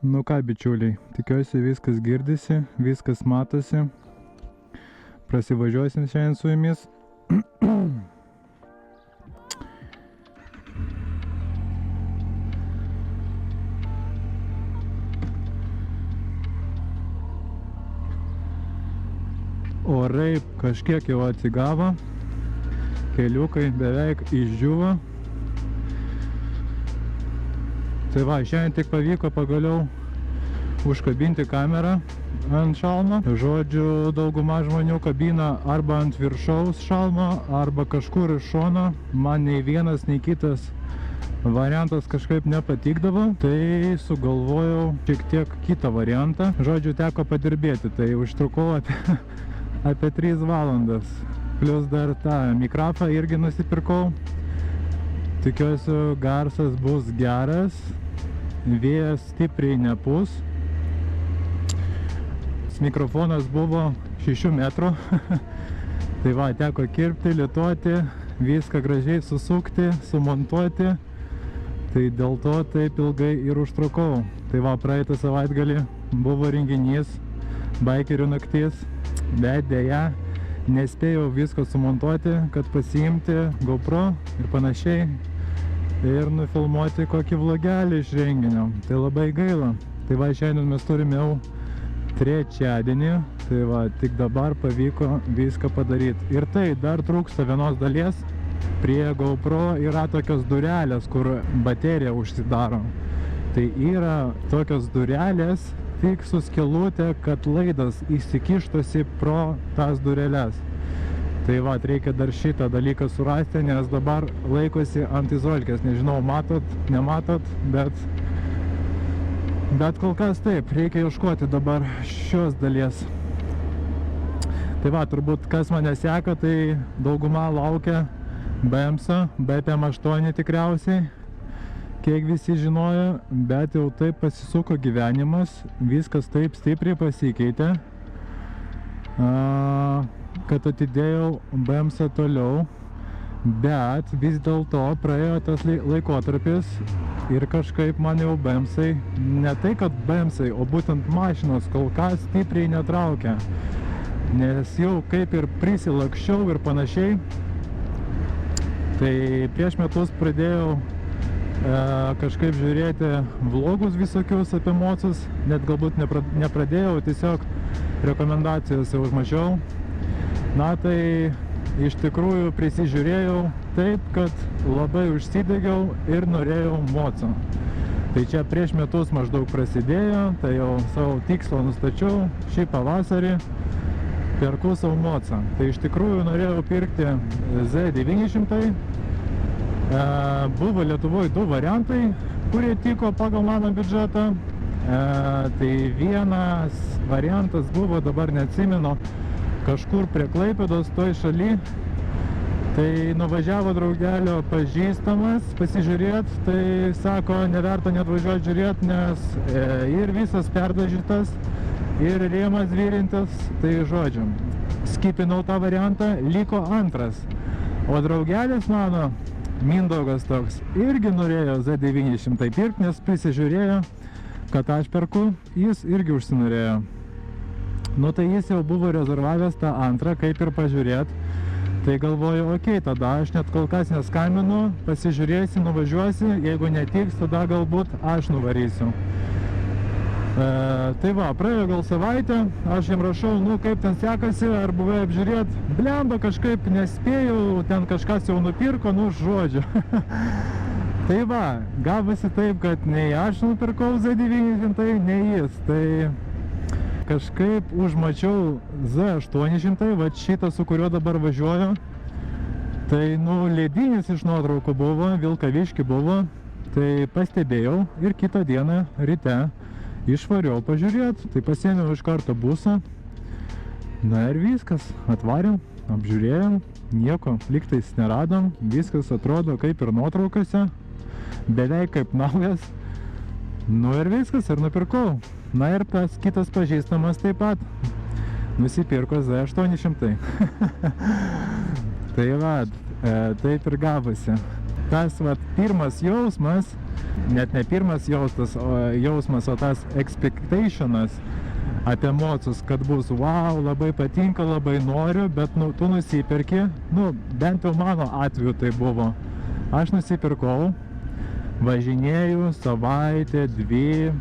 Nu ką, bičiuliai, tikiuosi viskas girdisi, viskas matosi. Prasivažiuosim šiandien su jumis. Orai kažkiek jau atsigavo, keliukai beveik išdžiuvo. Tai va, šiandien tik pavyko pagaliau užkabinti kamerą ant šalmo. Žodžiu, dauguma žmonių kabina arba ant viršaus šalmo, arba kažkur iš šono. Man nei vienas, nei kitas variantas kažkaip nepatikdavo. Tai sugalvojau šiek tiek kitą variantą. Žodžiu, teko padirbėti. Tai užtrukau apie 3 valandas. Plius dar tą mikrofą irgi nusipirkau. Tikiuosi, garsas bus geras. Vėjas stipriai nepūs. Mikrofonas buvo 6 metrų. Tai va, teko kirpti, lituoti, viską gražiai susukti, sumontuoti. Tai dėl to taip ilgai ir užtrukau. Tai va, praeitą savaitgalį buvo renginys, baikerių naktis, bet dėja nespėjau visko sumontuoti, kad pasiimti GoPro ir panašiai ir nufilmuoti kokį vlogelį iš renginio. Tai labai gaila. Tai va, šiandien mes turime jau trečiadienį, tai va, tik dabar pavyko viską padaryti. Ir tai dar trūksta vienos dalies. Prie GoPro yra tokios durelės, kur baterija užsidaro. Tai yra tokios durelės tik su skylutė, kad laidas įsikištusi pro tas dureles. Tai va, reikia dar šitą dalyką surasti, nes dabar laikosi ant izolkės. Nežinau, matot, nematot, bet kol kas taip, reikia ieškoti dabar šios dalies. Tai va, turbūt kas mane seka, tai dauguma laukia BMS-o, BPM8 tikriausiai, kiek visi žinojo, bet jau taip pasisuko gyvenimas, viskas taip stipriai pasikeitė, kad atidėjau BMS-ą toliau, bet vis dėlto praėjo tas laikotarpis ir kažkaip man jau BMS-ai, ne tai kad BMS-ai, o būtent mašinos kol kas stipriai netraukia, nes jau kaip ir prisilakščiau ir panašiai. Tai prieš metus pradėjau kažkaip žiūrėti vlogus visokius apie mocus, net galbūt nepradėjau, tiesiog rekomendacijose užmačiau. Na tai iš tikrųjų prisižiūrėjau taip, kad labai užsidegiau ir norėjau moco. Tai čia prieš metus maždaug prasidėjo, tai jau savo tikslą nustačiau, šį pavasarį perku savo mocą. Tai iš tikrųjų norėjau pirkti Z900. Buvo Lietuvoje 2 variantai, kurie tiko pagal mano biudžetą. Tai vienas variantas buvo, dabar neatsimenu, kažkur prie Klaipėdos toj šaly. Tai nuvažiavo draugelio pažįstamas pasižiūrėt, tai sako, neverta net važiuoti žiūrėt, nes ir visas perdažytas, ir rėmas virintas, tai žodžiu. Skipinau tą variantą, liko antras. O draugelis mano, Mindaugas toks, irgi norėjo Z900 pirkti, nes prisižiūrėjo, kad aš perku, jis irgi užsinorėjo. Nu tai jis jau buvo rezervavęs tą antrą, kaip ir pažiūrėt. Tai galvoju, okei, tada aš net kol kas neskambinu, pasižiūrėsi, nuvažiuosi, jeigu netiks, tada galbūt aš nuvarysiu. Tai va, praėjo gal savaitę, aš jam rašau, nu kaip ten sekasi, ar buvai apžiūrėt, blemba kažkaip nespėjau, ten kažkas jau nupirko, nu žodžiu. Tai va, gavosi taip, kad nei aš nupirkau Z900, nei jis, tai kažkaip užmačiau Z800, va šitą, su kuriuo dabar važiuoju. Tai, nu, ledinis iš nuotraukų buvo, Vilkaviški buvo, tai pastebėjau ir kitą dieną ryte išvariau pažiūrėt, tai pasiėmiau iš karto busą. Na ir viskas, atvarėm, apžiūrėjom, nieko lygtais neradom, viskas atrodo kaip ir nuotraukose, beveik kaip naujas. Nu ir viskas, ir nupirkau. Na ir tas kitas pažįstamas taip pat nusipirko Z800. Tai va, taip ir gavosi. Tas va pirmas jausmas, net ne pirmas jausmas, o tas expectationas apie mocus, kad bus wow, labai patinka, labai noriu, bet tu nusiperki, bent jau mano atveju tai buvo. Aš nusipirkau, važinėju savaitę, 2,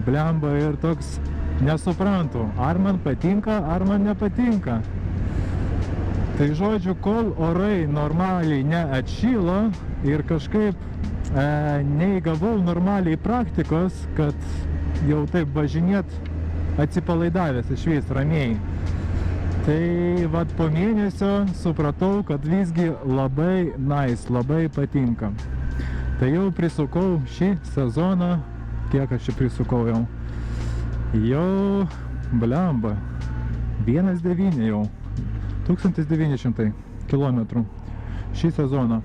blemba ir toks nesuprantu, ar man patinka, ar man nepatinka. Tai žodžiu, kol orai normaliai neatšylo ir kažkaip neįgavau normaliai praktikos, kad jau taip važinėt atsipalaidavęs išvis ramiai. Tai vat po mėnesio supratau, kad visgi labai nice, labai patinka. Tai jau prisukau šį sezoną, kiek aš čia prisukau jau? Jau, blemba, 1,9 jau, 1900 kilometrų šį sezoną,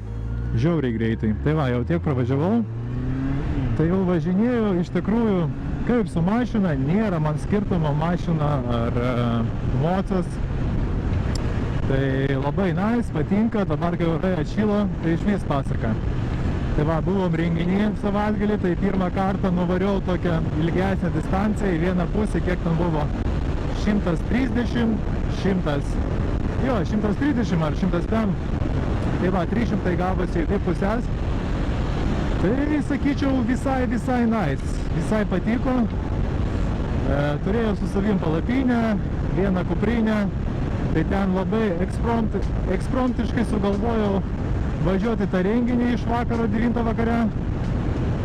žiauriai greitai. Tai va, jau tiek pravažiavau, tai jau važinėjau, iš tikrųjų, kaip su mašina, nėra man skirtumo mašina ar mocas. Tai labai nice, patinka, dabar kai orai atšylo, tai išvis pasaka. Tai va, buvom renginį savaitgalį, tai pirmą kartą nuvariau tokią ilgesnę distanciją į vieną pusę, kiek ten buvo 130, 130 ar 105. Tai va, 300 gavosi į dvi pusės. Tai sakyčiau visai nice, visai patiko. Turėjau su savim palapinę, vieną kuprinę, tai ten labai ekspromtiškai sugalvojau važiuoti tą renginį iš vakaro 9 vakare.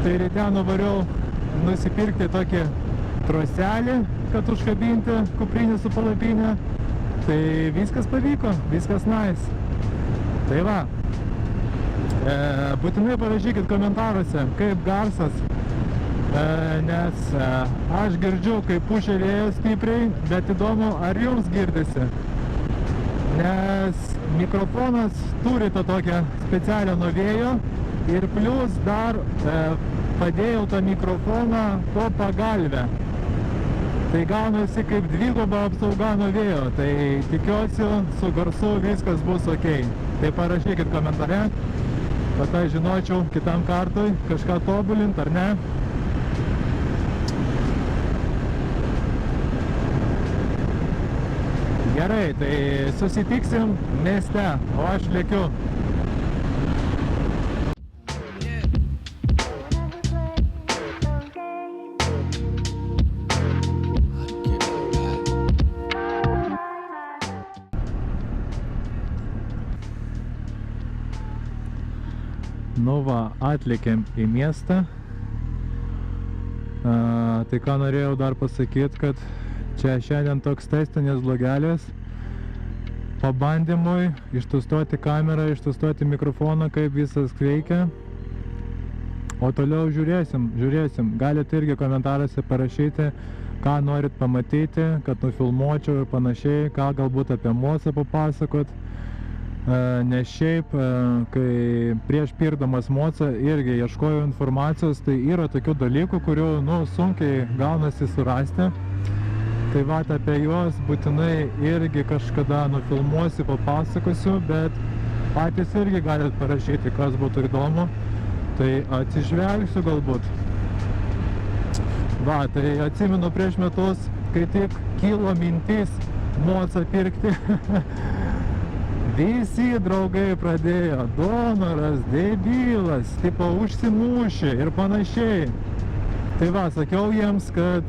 Tai ryte nuvariau nusipirkti tokį troselį, kad užkabinti kuprinį su palapinė. Tai viskas pavyko, viskas nice. Tai va. Būtinai parašykit komentaruose, kaip garsas, nes aš girdžiu, kaip pučia vėjas stipriai, bet įdomu, ar jums girdisi. Nes mikrofonas turi tą tokią specialią nuo vėjo ir plius dar padėjau tą mikrofoną po pagalvę. Tai gaunasi kaip dviguba apsauga nuo vėjo, tai tikiuosi su garsu viskas bus ok. Tai parašykit komentare, kad aš žinočiau kitam kartui kažką tobulint ar ne. Gerai, tai susitiksim mieste, o aš lėkiu. Nu va, atlėkėm į miestą. Tai ką norėjau dar pasakyti, kad čia šiandien toks testinis blogelis pabandymui ištestuoti kamerą, ištestuoti mikrofoną, kaip visas veikia. O toliau žiūrėsim. Galite irgi komentaruose parašyti, ką norit pamatyti, kad nufilmuočiau ir panašiai, ką galbūt apie mocą papasakot. Nes šiaip, kai prieš pirdamas mocą irgi ieškojau informacijos, tai yra tokių dalykų, kurių sunkiai gaunasi surasti. Tai va, apie juos būtinai irgi kažkada nufilmuosiu, papasakosiu, bet patys irgi galit parašyti, kas būtų įdomu. Tai atsižvelgsiu galbūt. Va, tai atsimenu prieš metus, kai tik kilo mintis mocą pirkti. Visi draugai pradėjo, donoras, debilas, tipo užsimušė ir panašiai. Tai va, sakiau jiems, kad,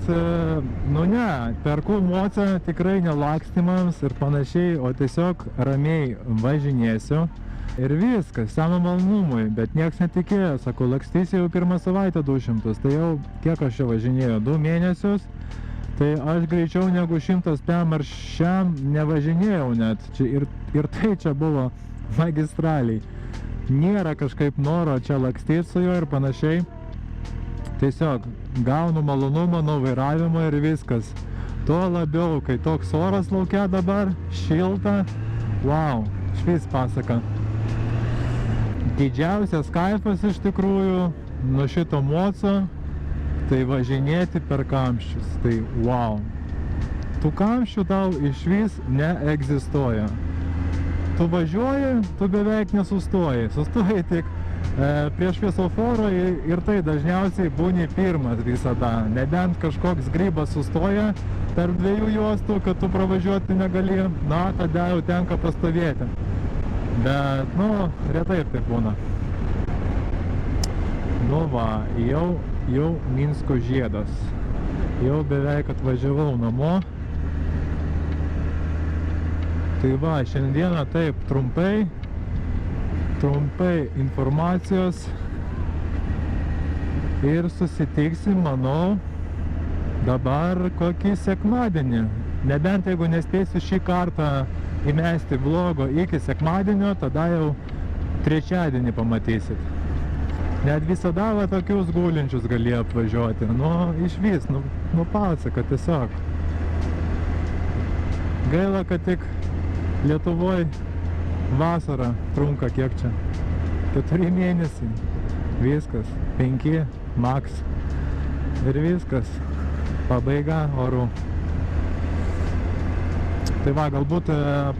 ne, perku mocą tikrai nelakstymams ir panašiai, o tiesiog ramiai važinėsiu. Ir viskas, seno malnumui, bet nieks netikėjo, sakau, lakstysi jau pirmą savaitę 200, tai jau kiek aš čia važinėjau, 2 mėnesius. Tai aš greičiau negu 100 PM ar šiam nevažinėjau net. Ir tai čia buvo magistraliai. Nėra kažkaip noro čia lakstyti su juo ir panašiai. Tiesiog gaunu malonumą nuo vairavimo ir viskas. Tuo labiau, kai toks oras laukia dabar, šilta. Wow, švis pasaka. Didžiausias kaifas iš tikrųjų nuo šito moco. Tai važinėti per kamščius, tai wow. Tų kamščių tau išvis neegzistuoja. Tu važiuoji, tu beveik nesustoji. Sustoji tik Prie šviesoforo ir tai dažniausiai būni pirmas visada. Nebent kažkoks grybas sustoja tarp dviejų juostų, kad tu pravažiuoti negali, na, tada jau tenka pastovėti. Bet, nu, retai taip būna. Nu va, jau Minsko žiedas. Jau beveik atvažiavau namo. Tai va, šiandieną taip trumpai informacijos ir susitiksim, manau, dabar kokį sekmadienį. Nebent jeigu nespėsiu šį kartą įmesti vlogo iki sekmadienio, tada jau trečiadienį pamatysit. Net visada va tokius gulinčius gali apvažiuoti. Nu, išvis, pasaka tiesiog. Gaila, kad tik Lietuvoj vasara trunka kiek čia? 4 mėnesiai. Viskas. 5 max. Ir viskas. Pabaiga orų. Tai va, galbūt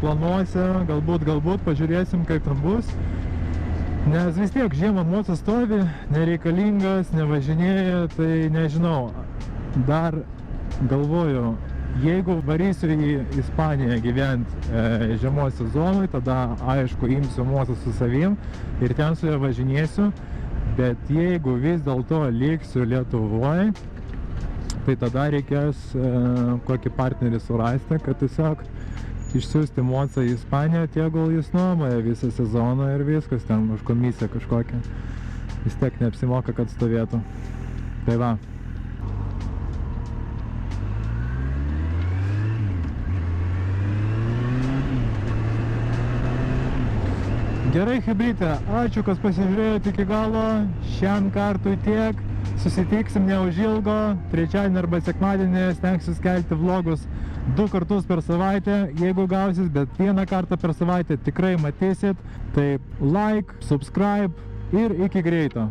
planuose, galbūt pažiūrėsim, kaip tam bus. Nes vis tiek žiemą motas stovi, nereikalingas, nevažinėja, tai nežinau. Dar galvoju, jeigu varysiu į Ispaniją gyventi žiemos sezonui, tada aišku imsiu motą su savim ir ten su juo važinėsiu. Bet jeigu vis dėlto liksiu Lietuvoje, tai tada reikės kokį partnerį surasti, kad tiesiog išsiųsti motą į Ispaniją, tegul jis nuomoja visą sezoną ir viskas ten už komisiją kažkokią. Vis tiek neapsimoka, kad stovėtų. Tai va. Gerai, chebryte, ačiū, kas pasižiūrėjote iki galo. Šiam kartui tiek. Susitiksim neužilgo. Trečiadienį arba sekmadienį stengsiu skelbti vlogus 2 kartus per savaitę, jeigu gausis, bet 1 kartą per savaitę tikrai matysit. Tai like, subscribe ir iki greito.